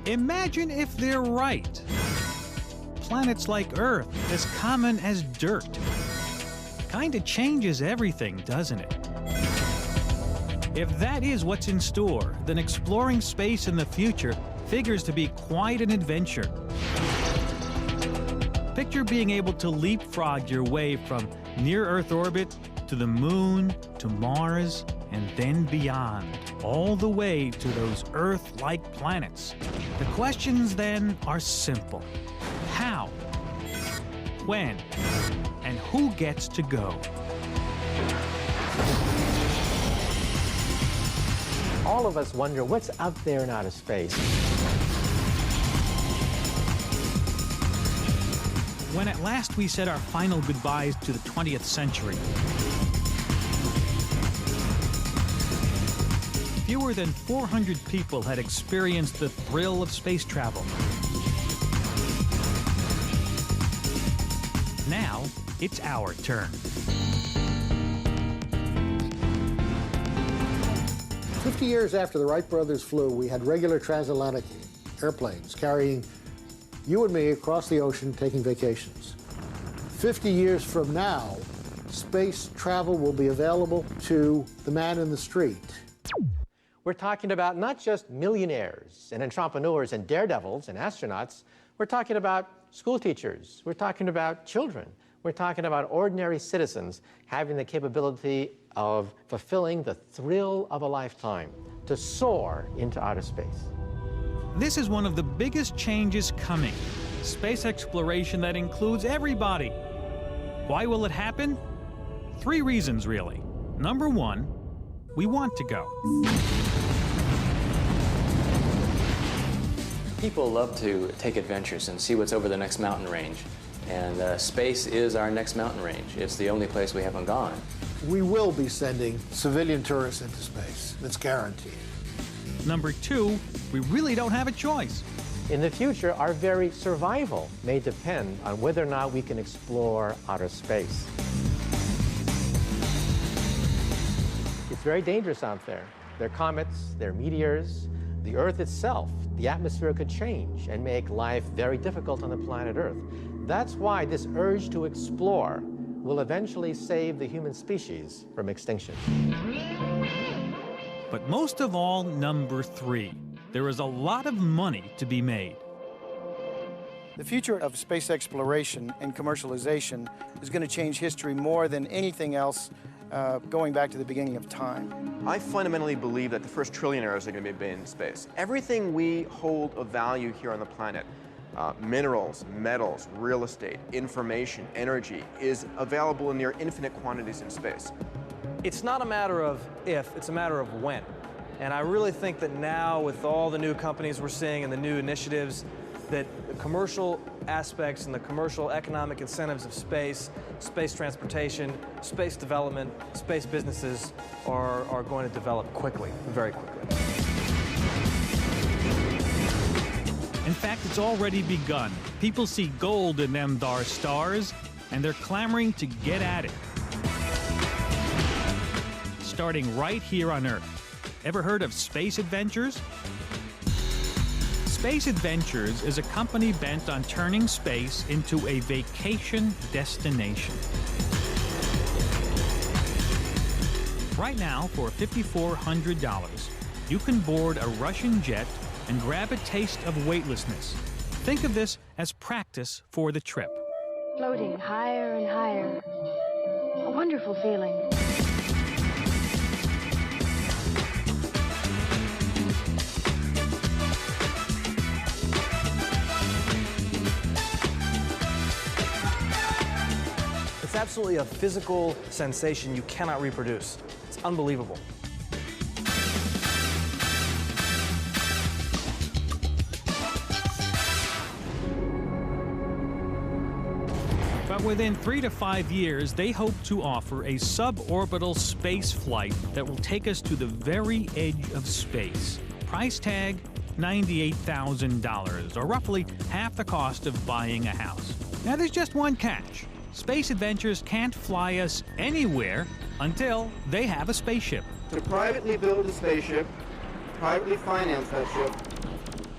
Imagine if they're right. Planets like Earth, as common as dirt. Kinda changes everything, doesn't it? If that is what's in store, then exploring space in the future figures to be quite an adventure. Picture being able to leapfrog your way from near-Earth orbit to the Moon, to Mars, and then beyond, all the way to those Earth-like planets. The questions then are simple. How? When? And who gets to go? All of us wonder what's out there in outer space. When at last we said our final goodbyes to the 20th century, fewer than 400 people had experienced the thrill of space travel. Now, it's our turn. 50 years after the Wright brothers flew, we had regular transatlantic airplanes carrying you and me across the ocean taking vacations. 50 years from now, space travel will be available to the man in the street. We're talking about not just millionaires and entrepreneurs and daredevils and astronauts. We're talking about school teachers. We're talking about children. We're talking about ordinary citizens having the capability of fulfilling the thrill of a lifetime, to soar into outer space. This is one of the biggest changes coming. Space exploration that includes everybody. Why will it happen? 3 reasons, really. Number 1, we want to go. People love to take adventures and see what's over the next mountain range. And space is our next mountain range. It's the only place we haven't gone. We will be sending civilian tourists into space. That's guaranteed. Number 2, we really don't have a choice. In the future, our very survival may depend on whether or not we can explore outer space. It's very dangerous out there. There are comets, there are meteors. The Earth itself, the atmosphere could change and make life very difficult on the planet Earth. That's why this urge to explore will eventually save the human species from extinction. But most of all, number 3, there is a lot of money to be made. The future of space exploration and commercialization is going to change history more than anything else going back to the beginning of time. I fundamentally believe that the first trillionaires are going to be made in space. Everything we hold of value here on the planet, minerals, metals, real estate, information, energy, is available in near infinite quantities in space. It's not a matter of if, it's a matter of when. And I really think that now, with all the new companies we're seeing and the new initiatives, that the commercial aspects and the commercial economic incentives of space, space transportation, space development, space businesses are going to develop quickly, very quickly. In fact, it's already begun. People see gold in them thar stars, and they're clamoring to get at it. Starting right here on Earth. Ever heard of Space Adventures? Space Adventures is a company bent on turning space into a vacation destination. Right now, for $5,400, you can board a Russian jet and grab a taste of weightlessness. Think of this as practice for the trip. Floating higher and higher. A wonderful feeling. It's absolutely a physical sensation you cannot reproduce. It's unbelievable. But within 3 to 5 years, they hope to offer a suborbital space flight that will take us to the very edge of space. Price tag, $98,000, or roughly half the cost of buying a house. Now, there's just one catch. Space Adventures can't fly us anywhere until they have a spaceship. To privately build a spaceship, privately finance that ship,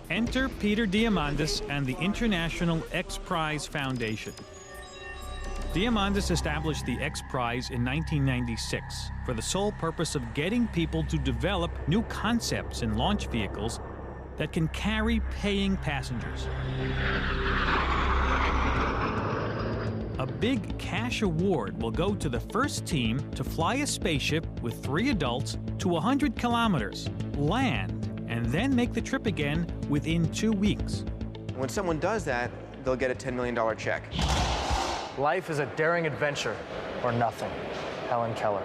Enter Peter Diamandis and the International X Prize Foundation. Diamandis established the X Prize in 1996 for the sole purpose of getting people to develop new concepts in launch vehicles that can carry paying passengers. A big cash award will go to the first team to fly a spaceship with 3 adults to 100 kilometers, land, and then make the trip again within 2 weeks. When someone does that, they'll get a $10 million check. Life is a daring adventure or nothing. Helen Keller.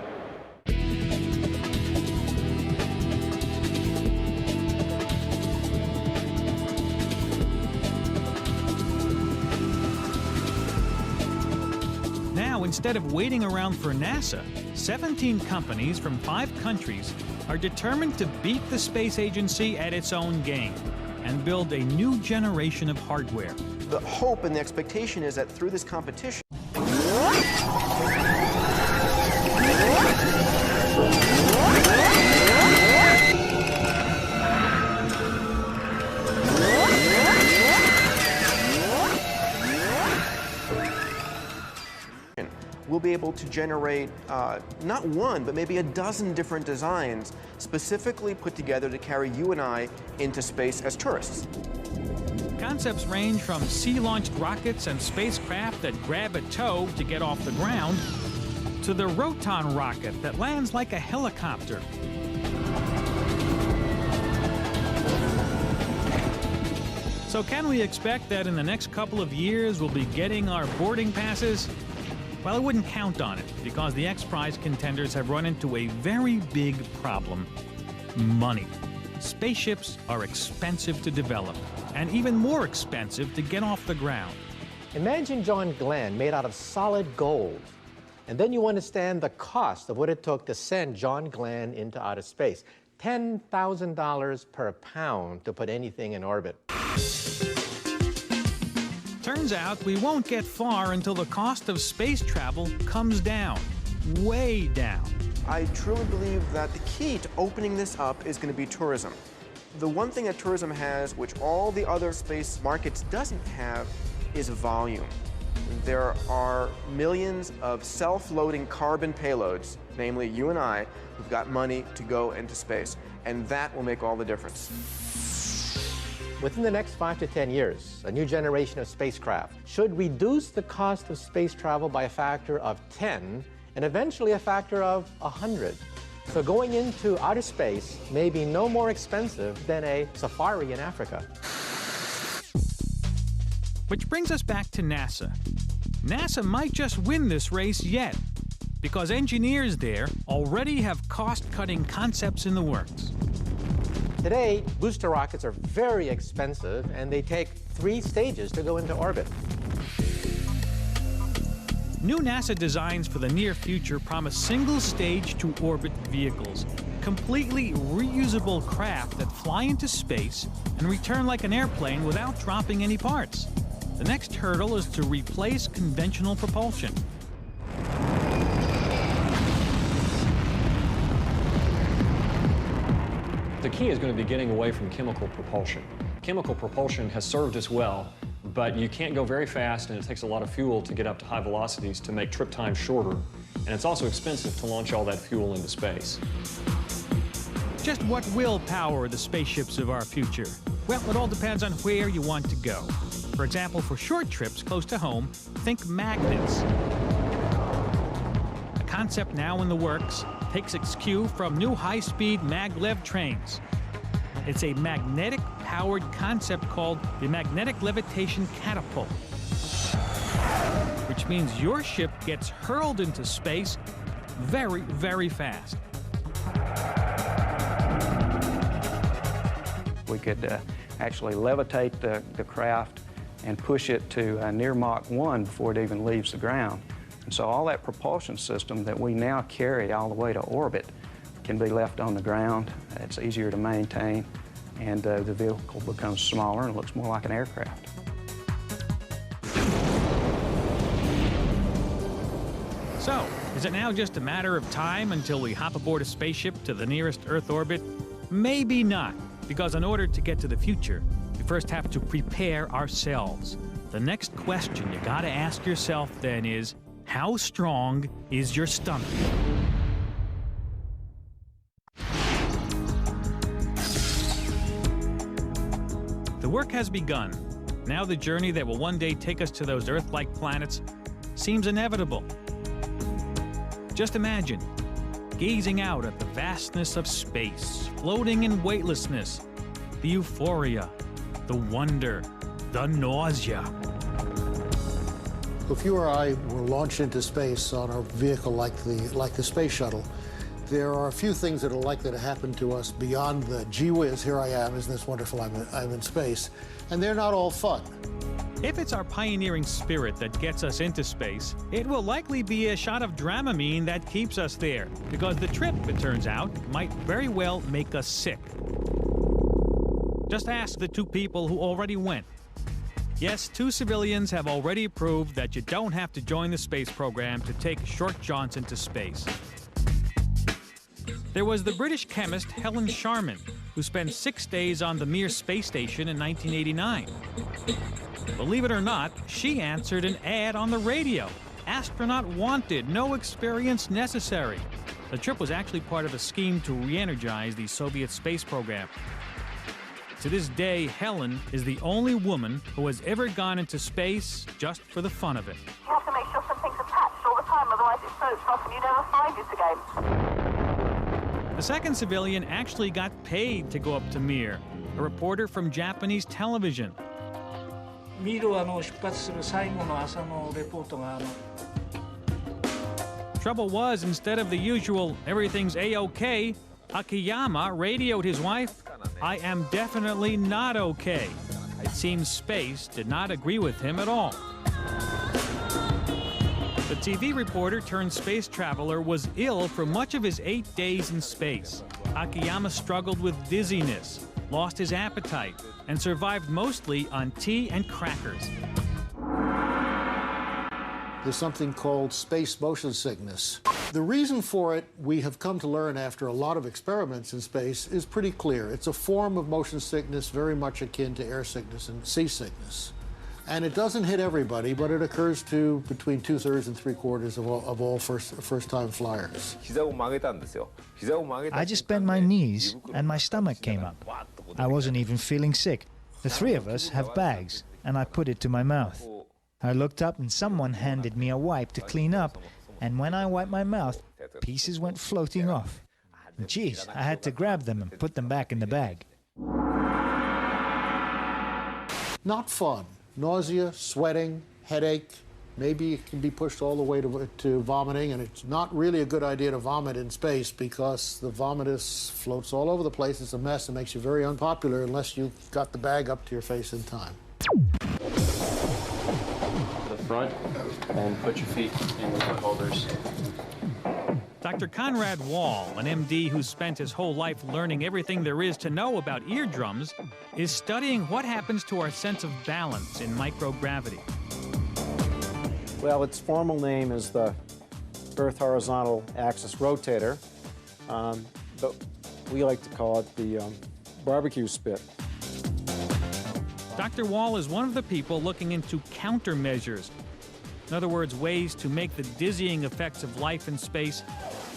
Now, instead of waiting around for NASA, 17 companies from 5 countries are determined to beat the space agency at its own game and build a new generation of hardware. The hope and the expectation is that through this competition, we'll be able to generate not one, but maybe a dozen different designs specifically put together to carry you and I into space as tourists. Concepts range from sea-launched rockets and spacecraft that grab a tow to get off the ground, to the Roton rocket that lands like a helicopter. So can we expect that in the next couple of years we'll be getting our boarding passes? Well, I wouldn't count on it, because the X Prize contenders have run into a very big problem: money. Spaceships are expensive to develop, and even more expensive to get off the ground. Imagine John Glenn made out of solid gold, and then you understand the cost of what it took to send John Glenn into outer space. $10,000 per pound to put anything in orbit. Turns out we won't get far until the cost of space travel comes down, way down. I truly believe that the key to opening this up is going to be tourism. The one thing that tourism has, which all the other space markets doesn't have, is volume. There are millions of self-loading carbon payloads, namely you and I, who've got money to go into space, and that will make all the difference. Within the next 5 to 10 years, a new generation of spacecraft should reduce the cost of space travel by a factor of 10 and eventually a factor of 100. So going into outer space may be no more expensive than a safari in Africa. Which brings us back to NASA. NASA might just win this race yet, because engineers there already have cost-cutting concepts in the works. Today, booster rockets are very expensive, and they take 3 stages to go into orbit. New NASA designs for the near future promise single-stage-to-orbit vehicles, completely reusable craft that fly into space and return like an airplane without dropping any parts. The next hurdle is to replace conventional propulsion. The key is going to be getting away from chemical propulsion. Chemical propulsion has served us well, but you can't go very fast, and it takes a lot of fuel to get up to high velocities to make trip time shorter, and it's also expensive to launch all that fuel into space. Just what will power the spaceships of our future? Well, it all depends on where you want to go. For example, for short trips close to home, think magnets. A concept now in the works takes its cue from new high-speed maglev trains. It's a magnetic-powered concept called the magnetic levitation catapult, which means your ship gets hurled into space very, very fast. We could actually levitate the craft and push it to near Mach 1 before it even leaves the ground. And so all that propulsion system that we now carry all the way to orbit can be left on the ground. It's easier to maintain, and the vehicle becomes smaller and looks more like an aircraft. So, is it now just a matter of time until we hop aboard a spaceship to the nearest Earth orbit? Maybe not, because in order to get to the future, We first have to prepare ourselves. The next question you gotta ask yourself then is, how strong is your stomach? The work has begun. Now the journey that will one day take us to those Earth-like planets seems inevitable. Just imagine gazing out at the vastness of space, floating in weightlessness, the euphoria, the wonder, the nausea. If you or I were launched into space on a vehicle like the space shuttle, there are a few things that are likely to happen to us beyond the gee whiz, here I am, isn't this wonderful, I'm in space, and they're not all fun. If it's our pioneering spirit that gets us into space, it will likely be a shot of Dramamine that keeps us there, because the trip, it turns out, might very well make us sick. Just ask the two people who already went. Yes, two civilians have already proved that you don't have to join the space program to take short jaunts into space. There was the British chemist Helen Sharman, who spent 6 days on the Mir space station in 1989. Believe it or not, she answered an ad on the radio. Astronaut wanted, no experience necessary. The trip was actually part of a scheme to re-energize the Soviet space program. To this day, Helen is the only woman who has ever gone into space just for the fun of it. You have to make sure something's attached all the time, otherwise it floats off and you never find it again. The second civilian actually got paid to go up to Mir, a reporter from Japanese television. Trouble was, instead of the usual everything's A-OK, Akiyama radioed his wife, "I am definitely not okay." It seems space did not agree with him at all. The TV reporter turned space traveler was ill for much of his 8 days in space. Akiyama struggled with dizziness, lost his appetite, and survived mostly on tea and crackers. There's something called space motion sickness. The reason for it, we have come to learn after a lot of experiments in space, is pretty clear. It's a form of motion sickness very much akin to air sickness and seasickness. And it doesn't hit everybody, but it occurs to between 2/3 and 3/4 of all first-time flyers. I just bent my knees and my stomach came up. I wasn't even feeling sick. The three of us have bags, and I put it to my mouth. I looked up and someone handed me a wipe to clean up, and when I wiped my mouth, pieces went floating off. Geez, I had to grab them and put them back in the bag. Not fun. Nausea, sweating, headache. Maybe it can be pushed all the way to vomiting, and it's not really a good idea to vomit in space because the vomitus floats all over the place. It's a mess and makes you very unpopular unless you got the bag up to your face in time. The front, and put your feet in the foot holders. Dr. Conrad Wall, an MD who spent his whole life learning everything there is to know about eardrums, is studying what happens to our sense of balance in microgravity. Well, its formal name is the Earth Horizontal Axis Rotator, but we like to call it the barbecue spit. Dr. Wall is one of the people looking into countermeasures. In other words, ways to make the dizzying effects of life in space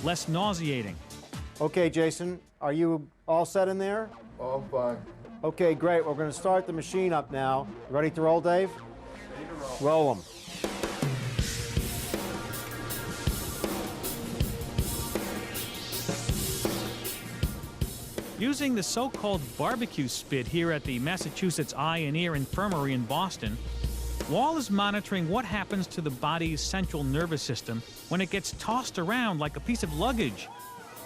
less nauseating. Okay, Jason, are you all set in there? All fine. Okay, great. We're going to start the machine up now. Ready to roll, Dave? Ready to roll. Roll them. Using the so-called barbecue spit here at the Massachusetts Eye and Ear Infirmary in Boston, Wall is monitoring what happens to the body's central nervous system when it gets tossed around like a piece of luggage,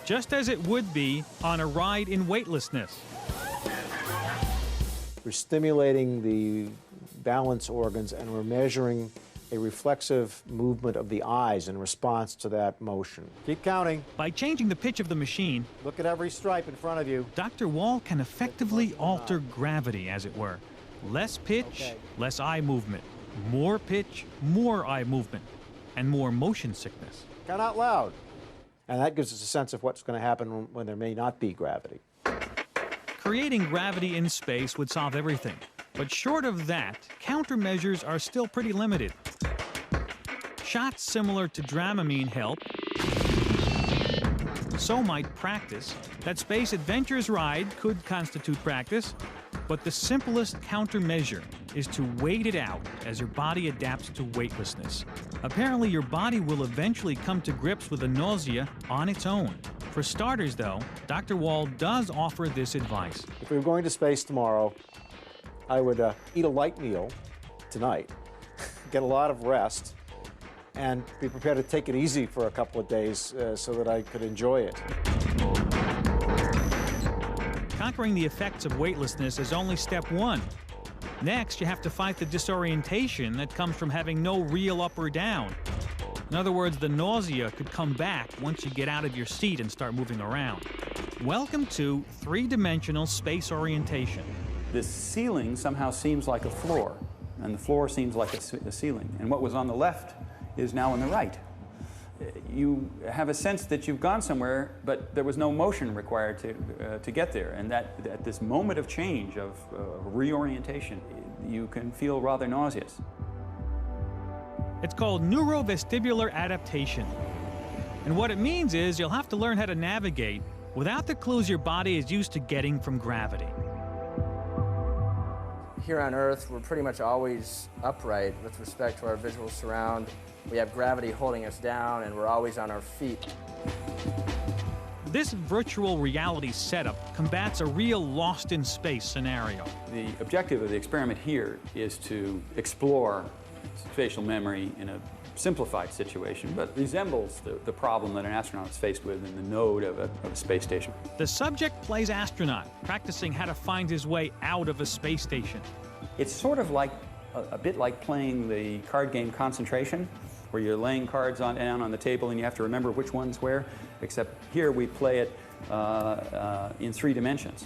just as it would be on a ride in weightlessness. We're stimulating the balance organs, and we're measuring a reflexive movement of the eyes in response to that motion. Keep counting. By changing the pitch of the machine, look at every stripe in front of you. Dr. Wall can effectively alter gravity, as it were. Less pitch, less eye movement. More pitch, more eye movement. And more motion sickness. Count out loud. And that gives us a sense of what's going to happen when there may not be gravity. creating gravity in space would solve everything. But short of that, countermeasures are still pretty limited. Shots similar to Dramamine help. So might practice. That Space Adventures ride could constitute practice. But the simplest countermeasure is to wait it out as your body adapts to weightlessness. Apparently, your body will eventually come to grips with the nausea on its own. For starters, though, Dr. Wall does offer this advice. If we were going to space tomorrow, I would eat a light meal tonight, get a lot of rest, and be prepared to take it easy for a couple of days so that I could enjoy it. Conquering the effects of weightlessness is only step one. Next, you have to fight the disorientation that comes from having no real up or down. In other words, the nausea could come back once you get out of your seat and start moving around. Welcome to three-dimensional space orientation. This ceiling somehow seems like a floor, and the floor seems like a ceiling. And what was on the left is now on the right. You have a sense that you've gone somewhere, but there was no motion required to get there. And that at this moment of change, of reorientation, you can feel rather nauseous. It's called neurovestibular adaptation. And what it means is you'll have to learn how to navigate without the clues your body is used to getting from gravity. Here on Earth, we're pretty much always upright with respect to our visual surround. We have gravity holding us down, and we're always on our feet. This virtual reality setup combats a real lost in space scenario. The objective of the experiment here is to explore spatial memory in a simplified situation, but resembles the problem that an astronaut is faced with in the node of a space station. The subject plays astronaut, practicing how to find his way out of a space station. It's sort of like a bit like playing the card game Concentration, where you're laying cards down on the table and you have to remember which one's where, except here we play it in 3 dimensions.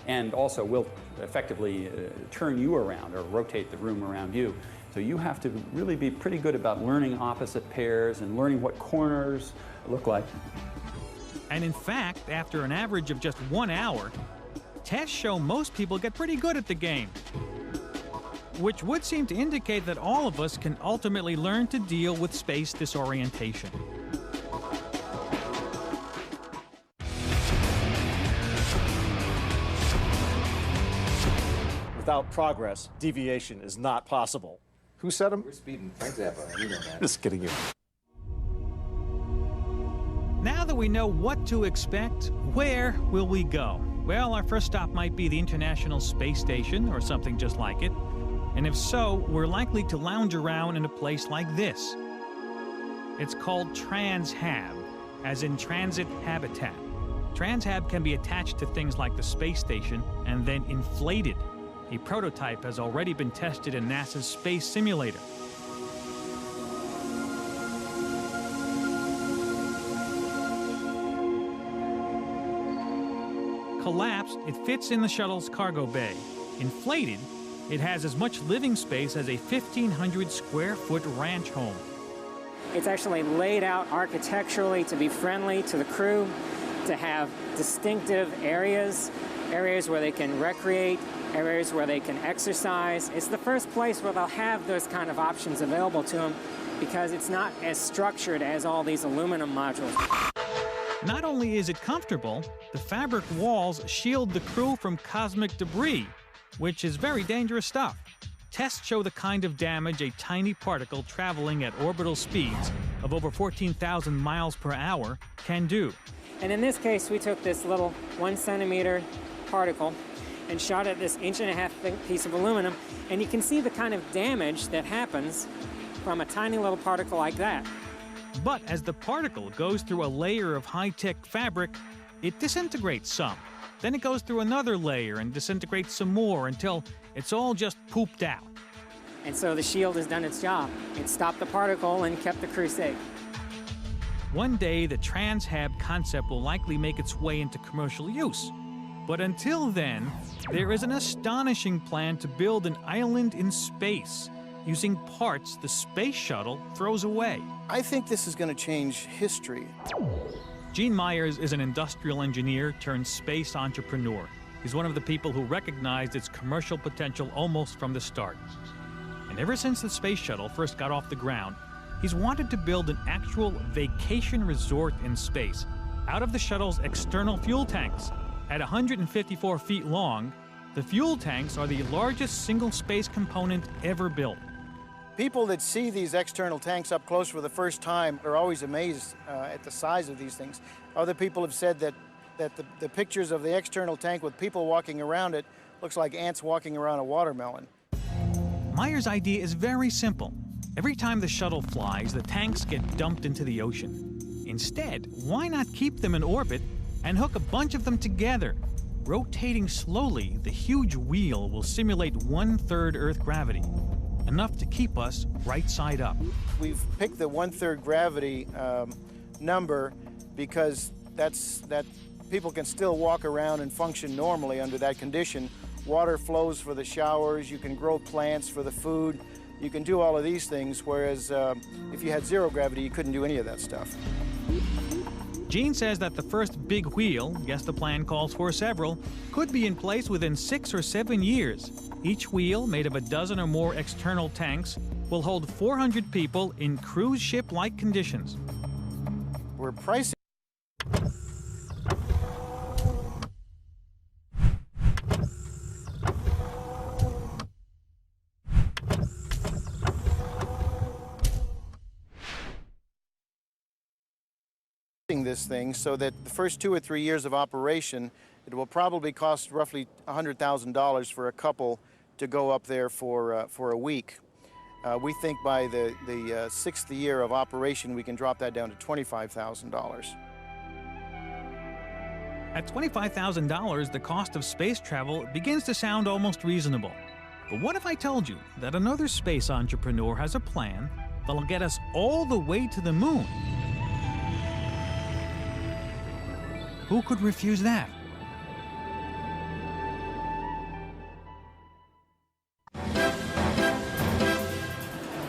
And also we'll effectively turn you around or rotate the room around you. So you have to really be pretty good about learning opposite pairs and learning what corners look like. And in fact, after an average of just 1 hour, tests show most people get pretty good at the game, which would seem to indicate that all of us can ultimately learn to deal with space disorientation. Without progress, deviation is not possible. Who said them? We're speeding Frank Zappa, you know that. Just kidding you. Now that we know what to expect, where will we go? Well, our first stop might be the International Space Station or something just like it. And if so, we're likely to lounge around in a place like this. It's called Transhab, as in transit habitat. Transhab can be attached to things like the space station and then inflated. A prototype has already been tested in NASA's space simulator. Collapsed, it fits in the shuttle's cargo bay. Inflated, it has as much living space as a 1,500 square foot ranch home. It's actually laid out architecturally to be friendly to the crew, to have distinctive areas where they can recreate, areas where they can exercise. It's the first place where they'll have those kind of options available to them because it's not as structured as all these aluminum modules. Not only is it comfortable, the fabric walls shield the crew from cosmic debris, which is very dangerous stuff. Tests show the kind of damage a tiny particle traveling at orbital speeds of over 14,000 miles per hour can do. And in this case, we took this little 1 centimeter particle and shot at this 1.5 inch thick piece of aluminum, and you can see the kind of damage that happens from a tiny little particle like that. But as the particle goes through a layer of high-tech fabric, it disintegrates some. Then it goes through another layer and disintegrates some more until it's all just pooped out. And so the shield has done its job. It stopped the particle and kept the crew safe. One day, the Transhab concept will likely make its way into commercial use. But until then, there is an astonishing plan to build an island in space using parts the space shuttle throws away. I think this is going to change history. Gene Myers is an industrial engineer turned space entrepreneur. is one of the people who recognized its commercial potential almost from the start. And ever since the space shuttle first got off the ground, he's wanted to build an actual vacation resort in space out of the shuttle's external fuel tanks. At 154 feet long, the fuel tanks are the largest single space component ever built. People that see these external tanks up close for the first time are always amazed at the size of these things. Other people have said that the pictures of the external tank with people walking around it looks like ants walking around a watermelon. Meyer's idea is very simple. Every time the shuttle flies, the tanks get dumped into the ocean. Instead, why not keep them in orbit and hook a bunch of them together? Rotating slowly, the huge wheel will simulate 1/3 Earth gravity, enough to keep us right side up. We've picked the 1/3 gravity number because that people can still walk around and function normally under that condition. Water flows for the showers, you can grow plants for the food, you can do all of these things, whereas if you had 0 gravity, you couldn't do any of that stuff. Gene says that the first big wheel, yes, the plan calls for several, could be in place within 6 or 7 years. Each wheel, made of a dozen or more external tanks, will hold 400 people in cruise ship-like conditions. We're pricing this thing so that the first 2 or 3 years of operation, it will probably cost roughly $100,000 for a couple to go up there for a week. We think by the 6th year of operation, we can drop that down to $25,000. At $25,000, the cost of space travel begins to sound almost reasonable. But what if I told you that another space entrepreneur has a plan that'll get us all the way to the moon? Who could refuse that?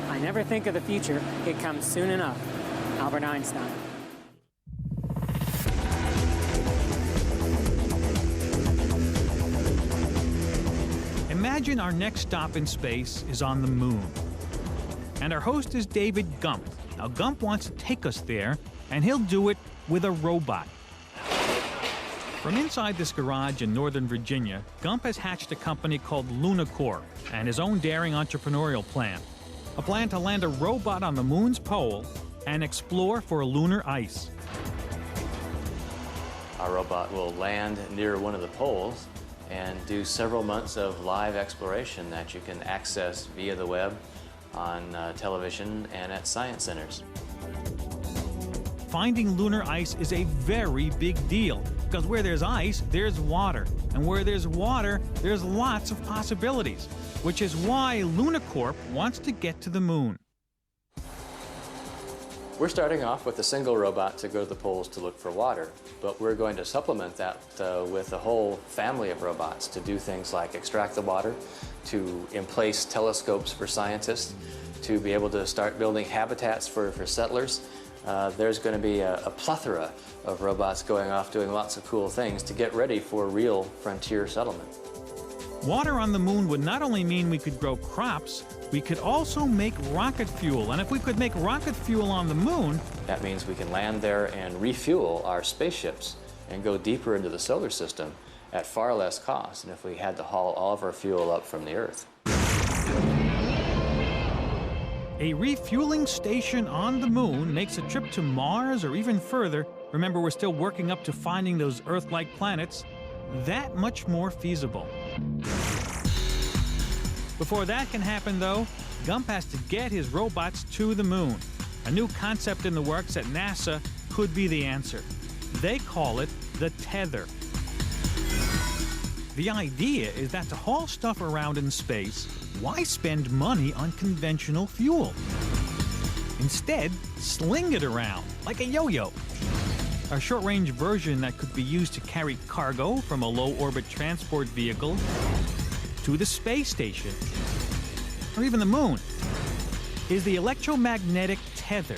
I never think of the future. It comes soon enough. Albert Einstein. Imagine our next stop in space is on the moon. And our host is David Gump. Now, Gump wants to take us there, and he'll do it with a robot. From inside this garage in Northern Virginia, Gump has hatched a company called Lunacorp and his own daring entrepreneurial plan. A plan to land a robot on the moon's pole and explore for lunar ice. Our robot will land near one of the poles and do several months of live exploration that you can access via the web, on television, and at science centers. Finding lunar ice is a very big deal, because where there's ice, there's water. And where there's water, there's lots of possibilities, which is why Lunacorp wants to get to the moon. We're starting off with a single robot to go to the poles to look for water, but we're going to supplement that with a whole family of robots to do things like extract the water, to emplace telescopes for scientists, to be able to start building habitats for settlers. There's going to be a plethora of robots going off doing lots of cool things to get ready for real frontier settlement. Water on the moon would not only mean we could grow crops, we could also make rocket fuel. And if we could make rocket fuel on the moon, that means we can land there and refuel our spaceships and go deeper into the solar system at far less cost than if we had to haul all of our fuel up from the Earth. A refueling station on the moon makes a trip to Mars or even further, remember we're still working up to finding those Earth-like planets, that much more feasible. Before that can happen, though, Gump has to get his robots to the moon. A new concept in the works at NASA could be the answer. They call it the tether. The idea is that to haul stuff around in space, why spend money on conventional fuel? Instead, sling it around like a yo-yo. A short-range version that could be used to carry cargo from a low-orbit transport vehicle to the space station, or even the moon, is the electromagnetic tether.